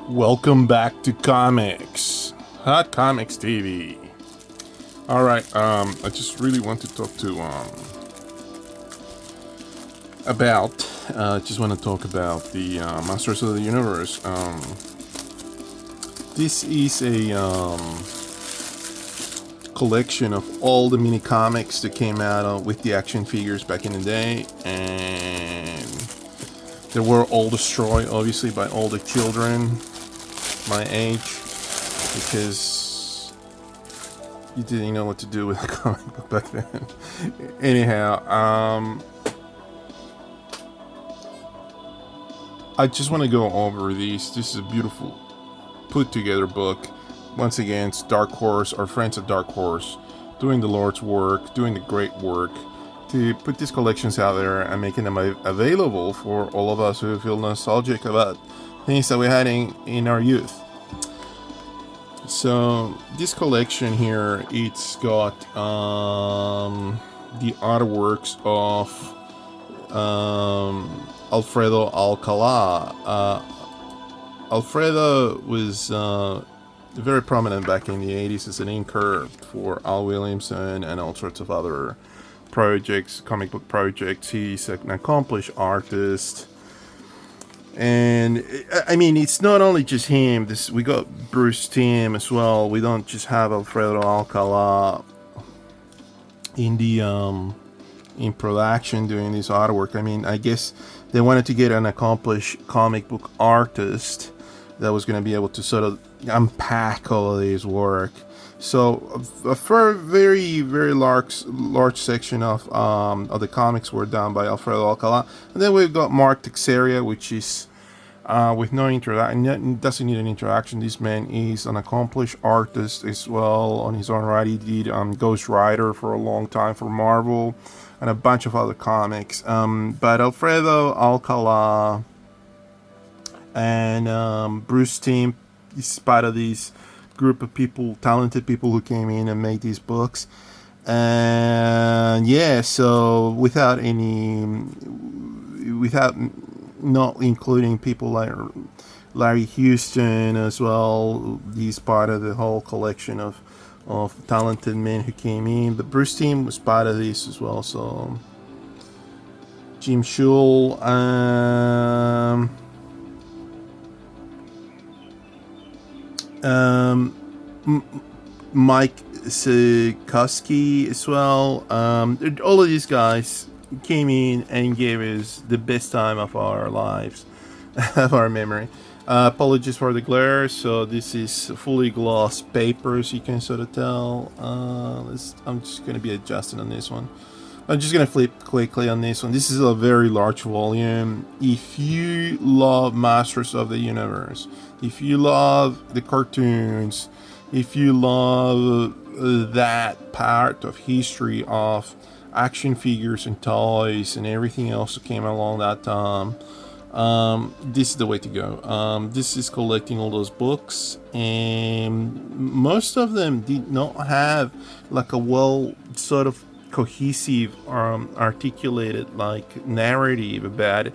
Welcome back to Comics, Hot Comics TV. All right, I just really want to talk to about. Just want to talk about the Masters of the Universe. This is a collection of all the mini comics that came out with the action figures back in the day, and they were all destroyed, obviously, by all the children my age, because you didn't know what to do with a comic book back then. Anyhow, I just want to go over these. This is a beautiful put together book. Once again, it's Dark Horse, our friends at Dark Horse, doing the Lord's work, doing the great work to put these collections out there and making them available for all of us who feel nostalgic about things that we had in our youth. So this collection here, it's got the artworks of Alfredo Alcala. Alfredo was very prominent back in the 80s as an inker for Al Williamson and all sorts of other projects, comic book projects. He's an accomplished artist. And I mean, it's not only just him. We got Bruce Timm as well. We don't just have Alfredo Alcala in the in production doing this artwork. I mean, I guess they wanted to get an accomplished comic book artist that was going to be able to sort of unpack all of his work. So a very large section of the comics were done by Alfredo Alcala, and then we've got Mark Texeria, which is with no introduction, doesn't need an introduction. This man is an accomplished artist as well on his own right. He did Ghost Rider for a long time for Marvel and a bunch of other comics. But Alfredo Alcala and Bruce Timm is part of these group of people, talented people who came in and made these books. And yeah, so without not including people like Larry Houston as well, he's part of the whole collection of talented men who came in. But Bruce Timm was part of this as well. So Jim Shull, Mike Sikorsky as well. All of these guys came in and gave us the best time of our lives, of our memory. Apologies for the glare. So this is fully glossed paper, as you can sort of tell. I'm just going to be adjusting on this one. I'm just going to flip quickly on this one. This is a very large volume. If you love Masters of the Universe, if you love the cartoons, if you love that part of history of action figures and toys and everything else that came along that time, this is the way to go. This is collecting all those books, and most of them did not have like a well sort of cohesive articulated like narrative about it.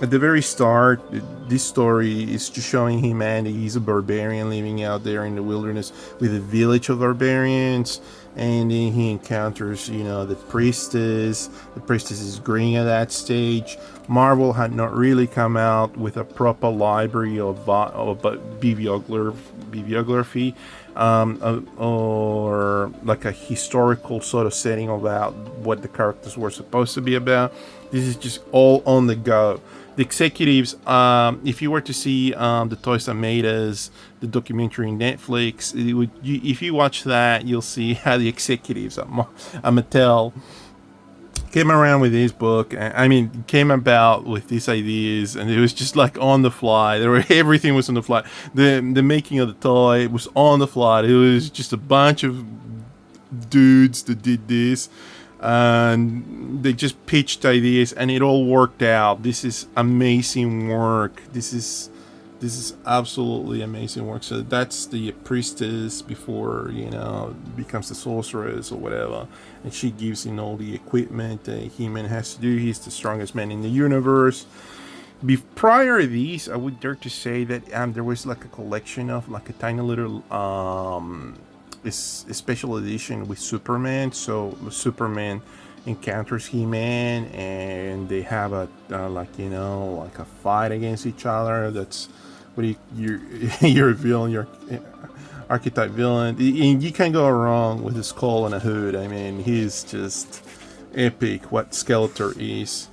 At the very start, this story is just showing him, and he's a barbarian living out there in the wilderness with a village of barbarians, and then he encounters, the priestess. The priestess is green at that stage. Marvel had not really come out with a proper library of bibliography, or like a historical sort of setting about what the characters were supposed to be about. This is just all on the go. The executives, if you were to see the Toys That Made Us, the documentary on Netflix, if you watch that, you'll see how the executives at Mattel came around with this book. Came about with these ideas, and it was just like on the fly. Everything was on the fly. The making of the toy was on the fly. It was just a bunch of dudes that did this, and they just pitched ideas, and it all worked out. This is amazing work. This is absolutely amazing work. So that's the priestess before becomes the sorceress or whatever, and she gives him all the equipment that He-Man has to do. He's the strongest man in the universe. Prior to these, I would dare to say that there was like a collection of like a tiny little a special edition with Superman. So Superman encounters He-Man, and they have a like like a fight against each other. That's what you're a villain, your archetype villain, and you can't go wrong with a skull and a hood. I mean, he's just epic. What Skeletor is.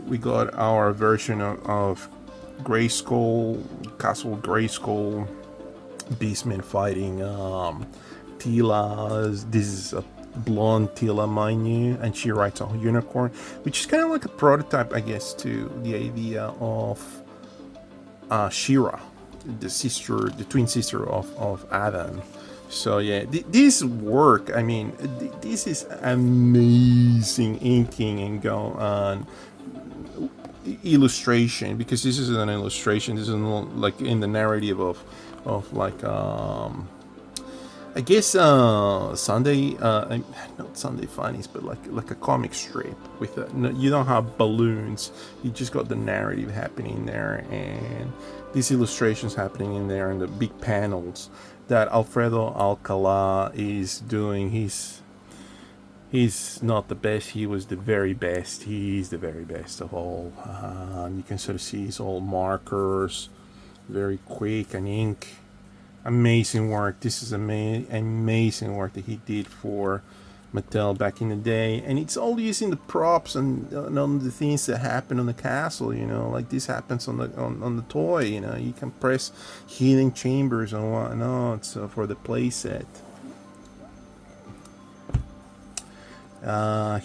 We got our version of Grayskull, Castle Grayskull, Beastman fighting Tila. This is a blonde Tila, mind you, and she rides a unicorn, which is kind of like a prototype, I guess, to the idea of She-Ra, the twin sister of Adam. So yeah, this work, I mean, this is amazing inking and go on illustration, because this is an illustration. This is like in the narrative of like I guess Sunday not Sunday funnies, but like a comic strip with you don't have balloons, you just got the narrative happening there, and these illustrations happening in there, and the big panels that Alfredo Alcala is doing. He's not the best. He was the very best. He's the very best of all. You can sort of see his old markers, very quick, and ink. Amazing work. This is amazing work that he did for Mattel back in the day. And it's all using the props and on the things that happen on the castle. Like this happens on the toy. You can press healing chambers and whatnot. So for the playset.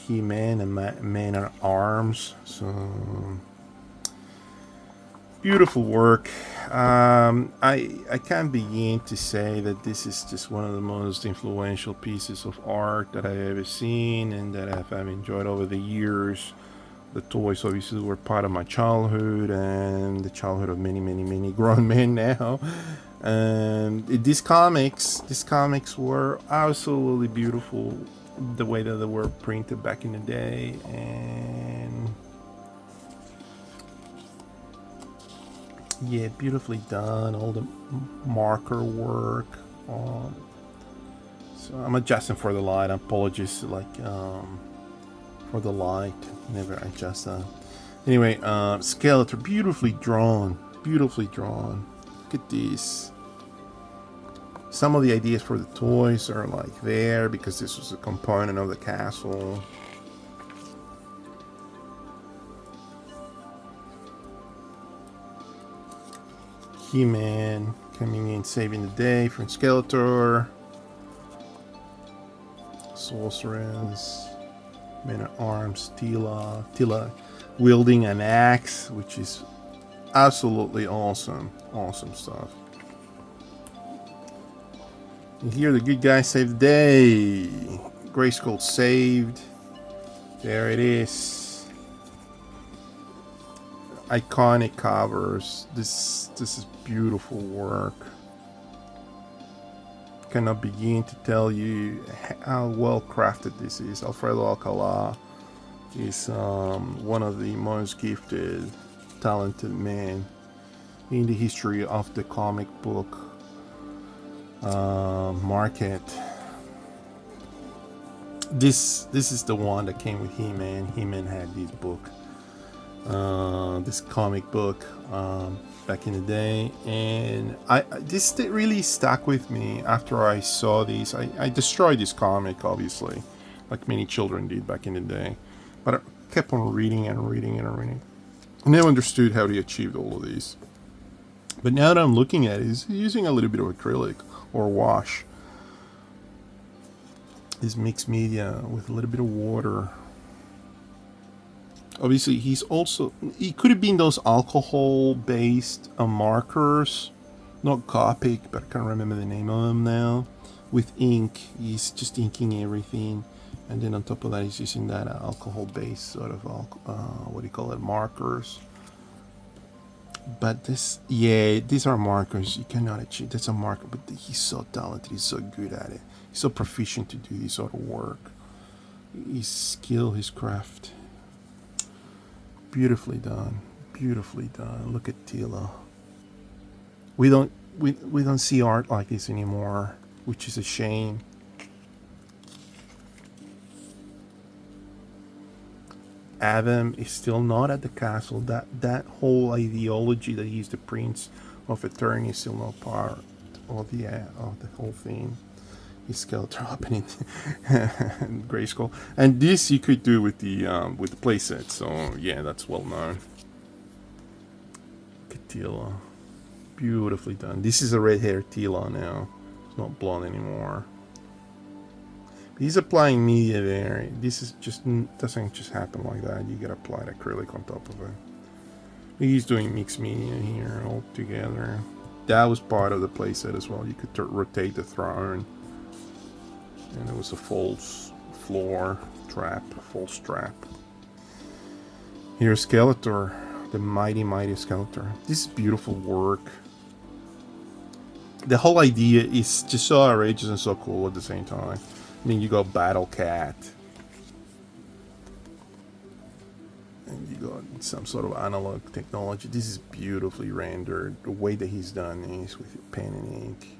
He-Man and Man at Arms. So beautiful work. I can't begin to say that this is just one of the most influential pieces of art that I've ever seen and that I've enjoyed over the years. The toys obviously were part of my childhood and the childhood of many grown men now. And these comics were absolutely beautiful, the way that they were printed back in the day, and yeah, beautifully done. All the marker work. So I'm adjusting for the light. Apologies, for the light. Never adjust that. Anyway, Skeletor, beautifully drawn. Look at this. Some of the ideas for the toys are like there because this was a component of the castle. He-Man coming in, saving the day from Skeletor. Sorceress, Man at Arms, Tila wielding an axe, which is absolutely awesome stuff. And here the good guy saved the day. Grayskull saved. There it is. Iconic covers. This is beautiful work. Cannot begin to tell you how well crafted this is. Alfredo Alcala is one of the most gifted, talented men in the history of the comic book market. This is the one that came with He-Man. He-Man had this book, this comic book, back in the day, and this really stuck with me after I saw these. I destroyed this comic, obviously, like many children did back in the day, but I kept on reading and reading and reading. I never understood how he achieved all of these, but now that I'm looking at it, he's using a little bit of acrylic or wash. This mixed media with a little bit of water. Obviously, he could have been those alcohol-based markers, not Copic, but I can't remember the name of them now. With ink, he's just inking everything, and then on top of that, he's using that alcohol-based sort of markers. But these are markers. You cannot achieve. That's a marker, but he's so talented. He's so good at it. He's so proficient to do this sort of work. His skill, his craft. Beautifully done. Beautifully done. Look at Tila. We don't see art like this anymore, which is a shame. Adam is still not at the castle. That whole ideology that he's the prince of Eternity is still not part of the whole thing. His Skeletor happening in Grayskull, and this you could do with the playset. So yeah, that's well known. Tila, beautifully done. This is a red-haired Tila now. It's not blonde anymore. He's applying media there. This is just doesn't just happen like that. You gotta apply the acrylic on top of it. He's doing mixed media here all together. That was part of the playset as well. You could rotate the throne, and there was a false floor trap, false trap. Here's Skeletor, the mighty Skeletor. This is beautiful work. The whole idea is just so outrageous and so cool at the same time. I mean, you got Battle Cat, and you got some sort of analog technology. This is beautifully rendered. The way that he's done this with pen and ink.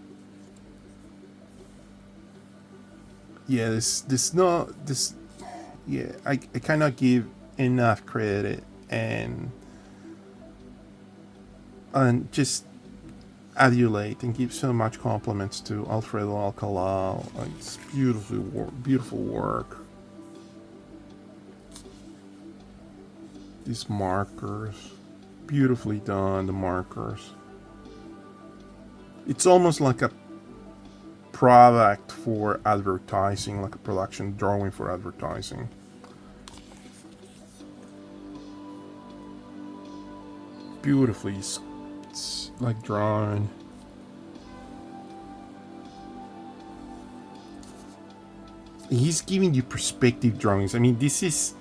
Yeah, I cannot give enough credit and just adulate and give so much compliments to Alfredo Alcala. It's beautiful work. These markers, beautifully done. The markers. It's almost like a product for advertising, like a production drawing for advertising. Beautifully like drawn. He's giving you perspective drawings. I mean, this is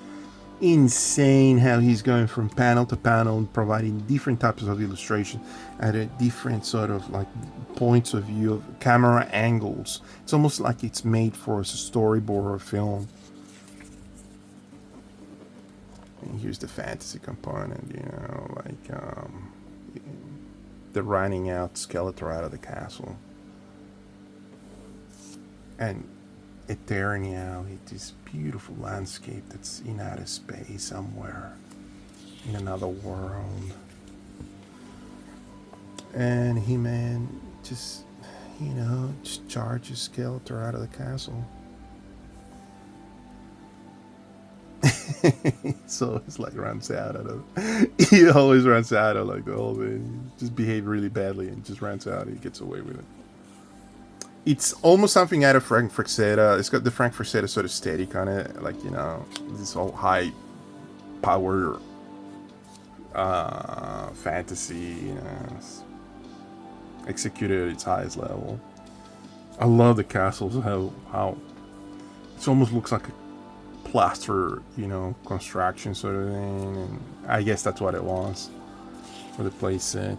insane how he's going from panel to panel and providing different types of illustration at a different sort of like points of view of camera angles. It's almost like it's made for a storyboard or a film. And here's the fantasy component, you know, like the running out Skeletor out of the castle. And Eternia, it is beautiful landscape that's in outer space somewhere, in another world. And He-Man just, just charges Skeletor out of the castle. So it's like runs out of he always runs out of like the whole thing. He just behave really badly and just runs out. He gets away with it. It's almost something out of Frank Frazetta. It's got the Frank Frazetta sort of aesthetic on it, like this whole high power fantasy, executed at its highest level. I love the castles. How it almost looks like a plaster, construction sort of thing, and I guess that's what it was for the playset.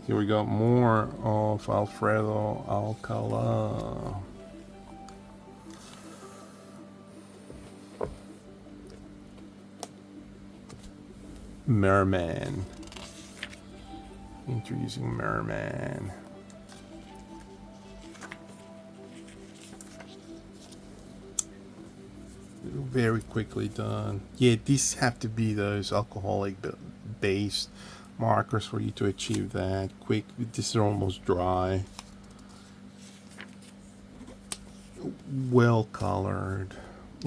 Here we got more of Alfredo Alcala. Merman. Introducing Merman. Very quickly done. Yeah, these have to be those alcoholic based markers for you to achieve that quick. This is almost dry. Well colored.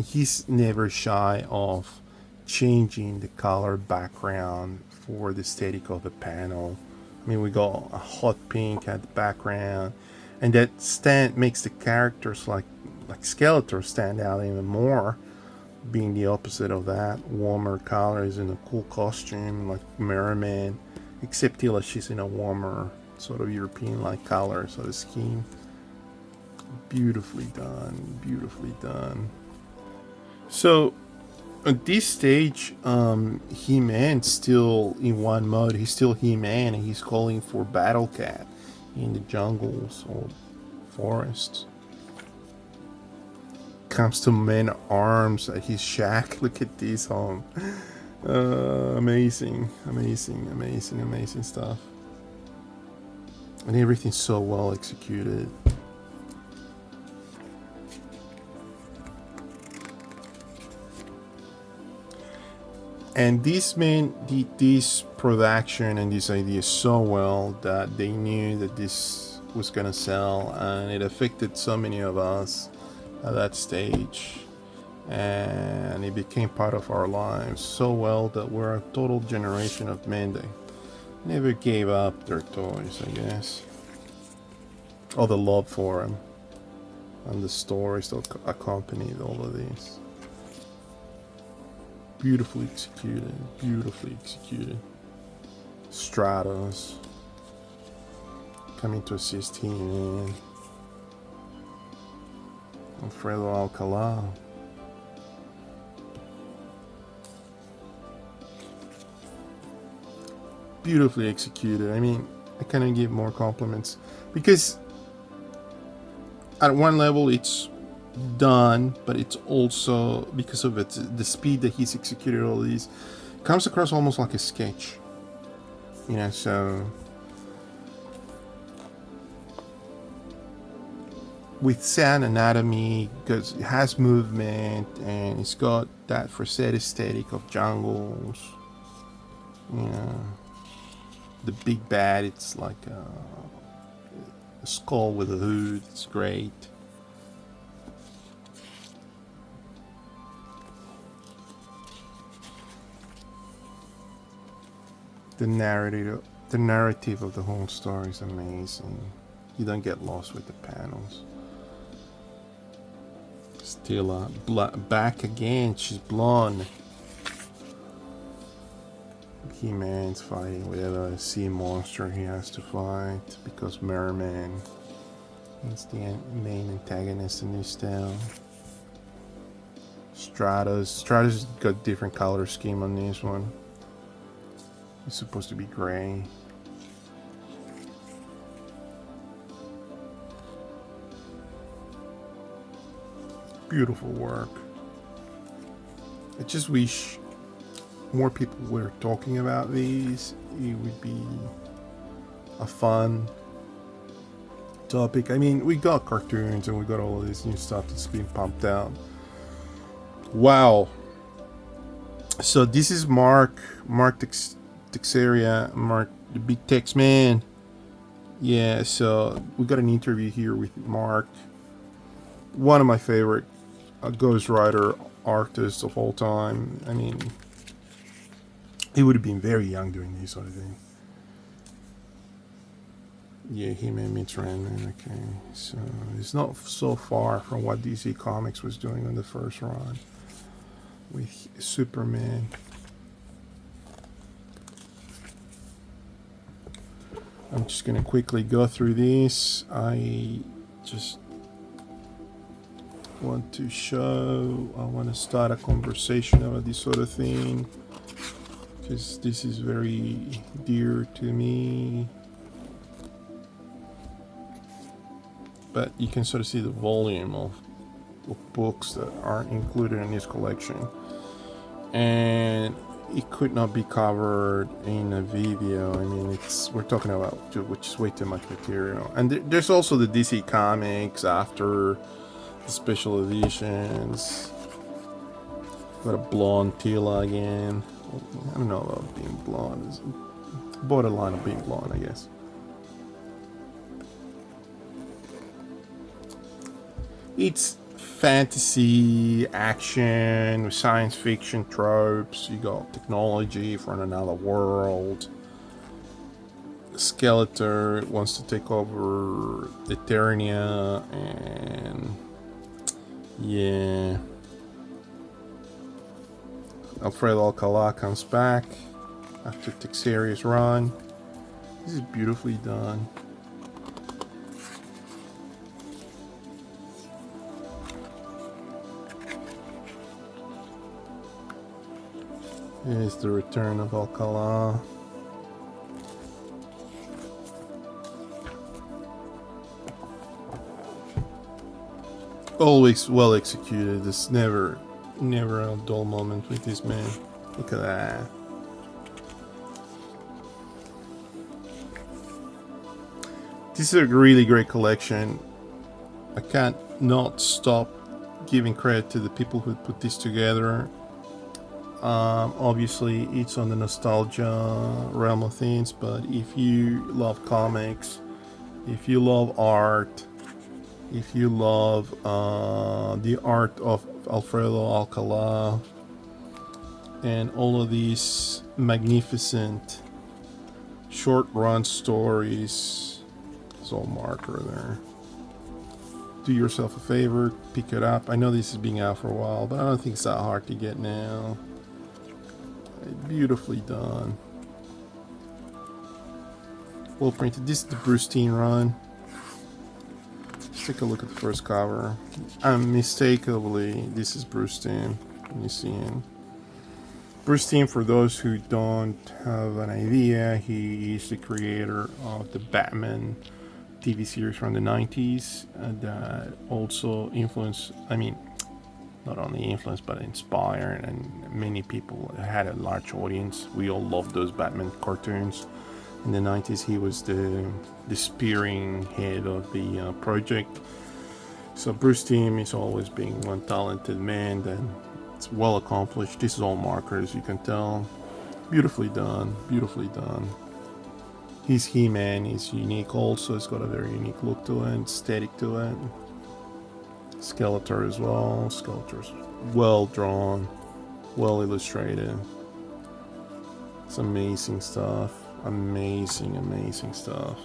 He's never shy of changing the color background for the aesthetic of the panel. I mean, we got a hot pink at the background, and that makes the characters like Skeletor stand out even more, being the opposite of that. Warmer colors in a cool costume like Merman, except Tila, she's in a warmer sort of European-like color sort of scheme. Beautifully done. So at this stage, He-Man's still in one mode. He's still He-Man, and he's calling for Battle Cat in the jungles or forests. Comes to Men-at-Arms at his shack. Look at this, Amazing, amazing, amazing, amazing stuff. And everything's so well executed. And these men did this production and this idea so well that they knew that this was gonna sell, and it affected so many of us at that stage, and it became part of our lives so well that we're a total generation of men that never gave up their toys, I guess, or the love for them and the stories that accompanied all of this. Beautifully executed, beautifully executed. Stratos coming to assist him, man. Alfredo Alcala. Beautifully executed. I mean, I cannot give more compliments because at one level it's done, but it's also because of it, the speed that he's executed all these comes across almost like a sketch, you know. So with sound anatomy, because it has movement and it's got that facet aesthetic of jungles, you know. The big bad, it's like a skull with a hood. It's great. The narrative of the whole story is amazing. You don't get lost with the panels. Still back again. She's blonde. He-Man's fighting with a sea monster he has to fight because Merman is the main antagonist in this tale. Stratos got different color scheme on this one. It's supposed to be gray. Beautiful work. I just wish more people were talking about these. It would be a fun topic. I mean, we got cartoons and we got all of this new stuff that's being pumped out. Wow. So this is Mark Texeria, Mark the Big Tex Man. Yeah, so we got an interview here with Mark, one of my favorite Ghost Rider artists of all time. I mean, he would have been very young doing this sort of thing. Yeah, He-Man meets Randman. Okay, so it's not so far from what DC Comics was doing on the first run with Superman. I'm just gonna quickly go through this. I just want to show, I want to start a conversation about this sort of thing because this is very dear to me. But you can sort of see the volume of books that aren't included in this collection, and it could not be covered in a video. I mean, we're talking about which is way too much material. And there's also the DC Comics after the special editions. Got a blonde Tila again. I don't know about being blonde. It's borderline of being blonde, I guess. It's fantasy, action, with science fiction tropes. You got technology from another world. Skeletor wants to take over Eternia, and yeah. Alfredo Alcala comes back after Texeria's run. This is beautifully done. Here's the return of Alcala. Always well executed. There's never a dull moment with this man. Look at that. This is a really great collection. I can't not stop giving credit to the people who put this together. Obviously, it's on the nostalgia realm of things, but if you love comics, if you love art, if you love the art of Alfredo Alcala and all of these magnificent short run stories, it's all marker there. Do yourself a favor, pick it up. I know this is being out for a while, but I don't think it's that hard to get now. Beautifully done. Well printed. This is the Bruce Timm run. Let's take a look at the first cover. Unmistakably, this is Bruce Timm. You see him. Bruce Timm, for those who don't have an idea, he is the creator of the Batman TV series from the 90s that also influenced, I mean, not only influenced but inspired, and many people had a large audience. We all loved those Batman cartoons. In the 90s, he was the spearing head of the project. So Bruce Timm is always being one talented man, and it's well accomplished. This is all markers, you can tell. Beautifully done, beautifully done. His He-Man is unique also. It's got a very unique look to it, aesthetic to it. Skeletor as well. Skeletor's well drawn, well illustrated. It's amazing stuff. Amazing, amazing stuff.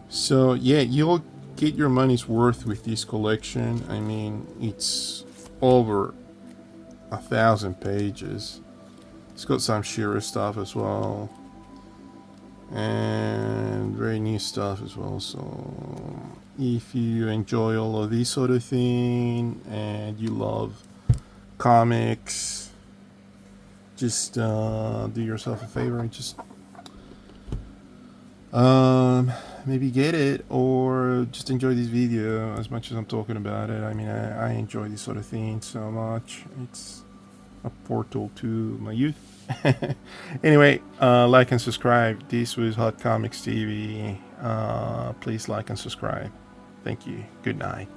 So yeah, you'll get your money's worth with this collection. I mean, it's over 1,000 pages. It's got some Shira stuff as well, and very new stuff as well. So if you enjoy all of this sort of thing and you love comics, just do yourself a favor and just maybe get it, or just enjoy this video as much as I'm talking about it. I mean, I enjoy this sort of thing so much. It's a portal to my youth. Anyway, like and subscribe. This was Hot Comics TV. Please like and subscribe. Thank you. Good night.